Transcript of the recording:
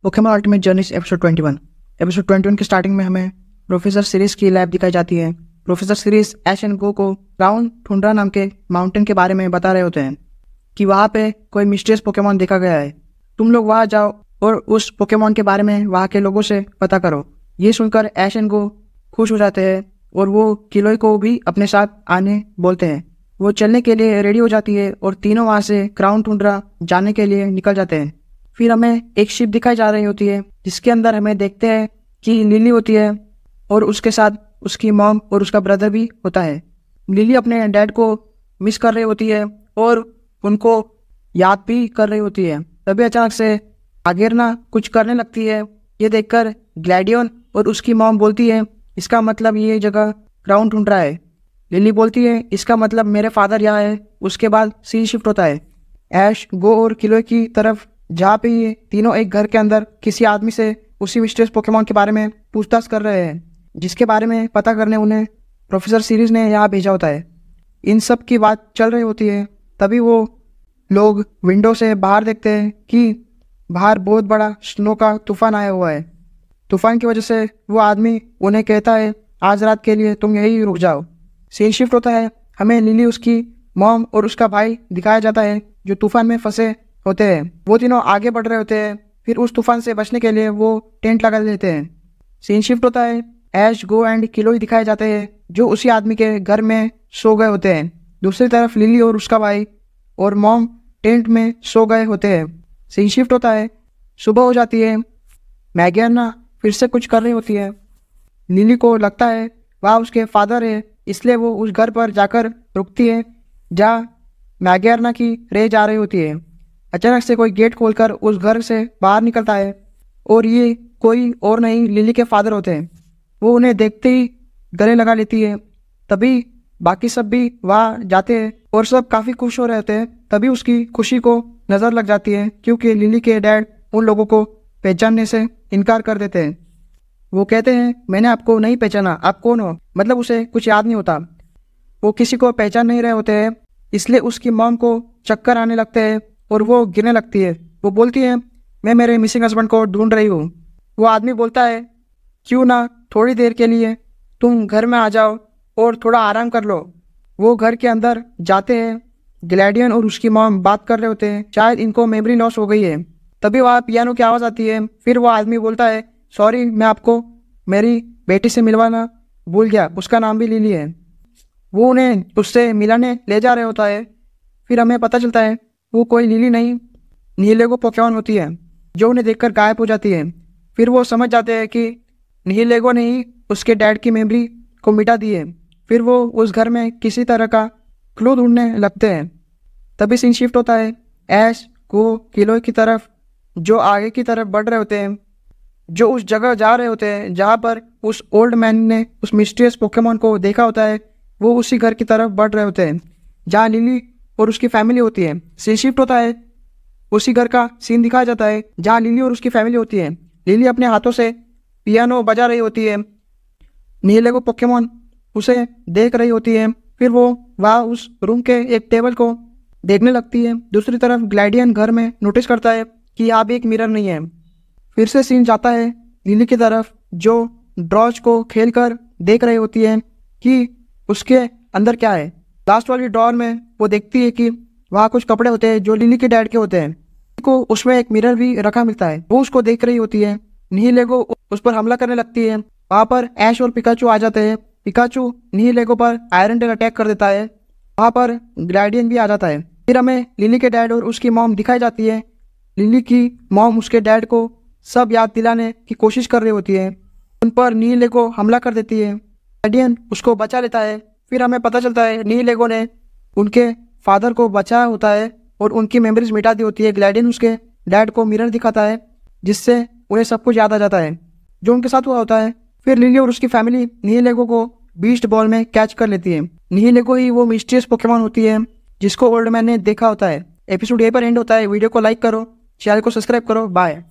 Pokemon ultimate journeys episode 21। Episode 21 की starting में हमें प्रोफेसर सीरीज की लैब दिखाई जाती है। प्रोफेसर सीरीज ऐश एंड गो को राउंड टुंड्रा नाम के माउंटेन के बारे में बता रहे होते हैं कि वहाँ पे कोई मिस्टीरियस पोकेमॉन देखा गया है। तुम लोग वहाँ जाओ और उस पोकेमॉन के बारे में वहाँ के लोगों से पता करो। ये सुनकर ऐश एंड गो खुश हो जाते हैं और वो किलोई को भी अपने साथ आने बोलते हैं। वो चलने के लिए रेडी हो जाती है और तीनों वहाँ से क्राउन टुंड्रा जाने के लिए निकल जाते हैं। फिर हमें एक शिप दिखाई जा रही होती है जिसके अंदर हमें देखते हैं कि लिली होती है और उसके साथ उसकी मॉम और उसका ब्रदर भी होता है। लिली अपने डैड को मिस कर रही होती है और उनको याद भी कर रही होती है। तभी अचानक से आगेरना कुछ करने लगती है। ये देखकर ग्लैडियन और उसकी मॉम बोलती है इसका मतलब ये जगह क्राउन टुंड्रा है। लिली बोलती है इसका मतलब मेरे फादर यहाँ है। उसके बाद सीन शिफ्ट होता है ऐश, गो और किलोई की तरफ, जहाँ पे ये तीनों एक घर के अंदर किसी आदमी से उसी मिस्टीरियस पोकेमॉन के बारे में पूछताछ कर रहे हैं, जिसके बारे में पता करने उन्हें प्रोफेसर सीरीज ने यहाँ भेजा होता है। इन सब की बात चल रही होती है। तभी वो लोग विंडो से बाहर देखते हैं कि बाहर बहुत बड़ा स्नो का तूफान आया हुआ है। तूफान की वजह से वो आदमी उन्हें कहता है आज रात के लिए तुम यहीं रुक जाओ। सीन शिफ्ट होता है। हमें लिली, उसकी मॉम और उसका भाई दिखाया जाता है जो तूफान में फंसे होते हैं। वो तीनों आगे बढ़ रहे होते हैं। फिर उस तूफान से बचने के लिए वो टेंट लगा देते हैं। सीन शिफ्ट होता है। ऐश, गो एंड किलोई दिखाए जाते हैं जो उसी आदमी के घर में सो गए होते हैं। दूसरी तरफ लिली और उसका भाई और मॉम टेंट में सो गए होते हैं। सीन शिफ्ट होता है। सुबह हो जाती है। मैगियाना फिर से कुछ कर रही होती है। लिली को लगता है वह उसके फादर है, इसलिए वो उस घर पर जाकर रुकती है जहाँ मैगियाना की रे जा रही होती है। अचानक से कोई गेट खोलकर उस घर से बाहर निकलता है और ये कोई और नहीं लिली के फादर होते हैं। वो उन्हें देखते ही गले लगा लेती है। तभी बाकी सब भी वहाँ जाते हैं और सब काफ़ी खुश हो रहे होते हैं। तभी उसकी खुशी को नज़र लग जाती है क्योंकि लिली के डैड उन लोगों को पहचानने से इनकार कर देते हैं। वो कहते हैं मैंने आपको नहीं पहचाना, आप कौन हो? मतलब उसे कुछ याद नहीं होता। वो किसी को पहचान नहीं रहे होते हैं, इसलिए उसकी मॉम को चक्कर आने लगते हैं और वो गिरने लगती है। वो बोलती है मैं मेरे मिसिंग हस्बैंड को ढूंढ रही हूँ। वो आदमी बोलता है क्यों ना थोड़ी देर के लिए तुम घर में आ जाओ और थोड़ा आराम कर लो। वो घर के अंदर जाते हैं। ग्लैडियन और उसकी मॉम बात कर रहे होते हैं, शायद इनको मेमोरी लॉस हो गई है। तभी वहाँ पियानो की आवाज़ आती है। फिर वो आदमी बोलता है सॉरी, मैं आपको मेरी बेटी से मिलवाना भूल गया, उसका नाम भी लिली है। वो उन्हें उससे मिलाने ले जा रहे होता है। फिर हमें पता चलता है वो कोई लिली नहीं, नीलेगो पोकेमॉन होती है जो उन्हें देखकर गायब हो जाती है। फिर वो समझ जाते हैं कि नीलेगो ने ही उसके डैड की मेमोरी को मिटा दी है। फिर वो उस घर में किसी तरह का क्लू ढूंढने लगते हैं। तभी सीन शिफ्ट होता है ऐश, गो, किलोई की तरफ, जो आगे की तरफ बढ़ रहे होते हैं, जो उस जगह जा रहे होते हैं जहाँ पर उस ओल्ड मैन ने उस मिस्टीरियस पोकेमॉन को देखा होता है। वो उसी घर की तरफ बढ़ रहे होते हैं जहाँ लिली और उसकी फैमिली होती है। सीन शिफ्ट होता है। उसी घर का सीन दिखाया जाता है जहाँ लिली और उसकी फैमिली होती है। लिली अपने हाथों से पियानो बजा रही होती है। नीलेगो पोकेमॉन उसे देख रही होती है। फिर वो वहाँ उस रूम के एक टेबल को देखने लगती है। दूसरी तरफ ग्लैडियन घर में नोटिस करता है कि यहाँ भी एक मिरर नहीं है। फिर से सीन जाता है लिली की तरफ जो ड्रॉज को खेल कर देख रही होती है कि उसके अंदर क्या है। लास्ट वाली ड्रॉर में वो देखती है कि वहाँ कुछ कपड़े होते हैं जो लिली के डैड के होते हैं। को उसमें एक मिरर भी रखा मिलता है। वो उसको देख रही होती है। नीलेगो उस पर हमला करने लगती है। वहाँ पर ऐश और पिकाचू आ जाते हैं। पिकाचू नीलेगो पर आयरन टेल अटैक कर देता है। वहाँ पर ग्लैडियन भी आ जाता है। फिर हमें लिली के डैड और उसकी मॉम दिखाई जाती है। लिली की मॉम उसके डैड को सब याद दिलाने की कोशिश कर रही होती है। उन पर नीलेगो हमला कर देती है। ग्लैडियन उसको बचा लेता है। फिर हमें पता चलता है नीलेगो ने उनके फादर को बचाया होता है और उनकी मेमोरीज मिटा दी होती है। ग्लैडियन उसके डैड को मिरर दिखाता है जिससे उन्हें सब कुछ याद आ जाता है जो उनके साथ हुआ होता है। फिर लिली और उसकी फैमिली नीलेगो को बीस्ट बॉल में कैच कर लेती है। नीलेगो ही वो मिस्टीरियस पोकेमॉन होती है जिसको ओल्ड मैन ने देखा होता है। एपिसोड यहीं पर एंड होता है। वीडियो को लाइक करो, चैनल को सब्सक्राइब करो। बाय।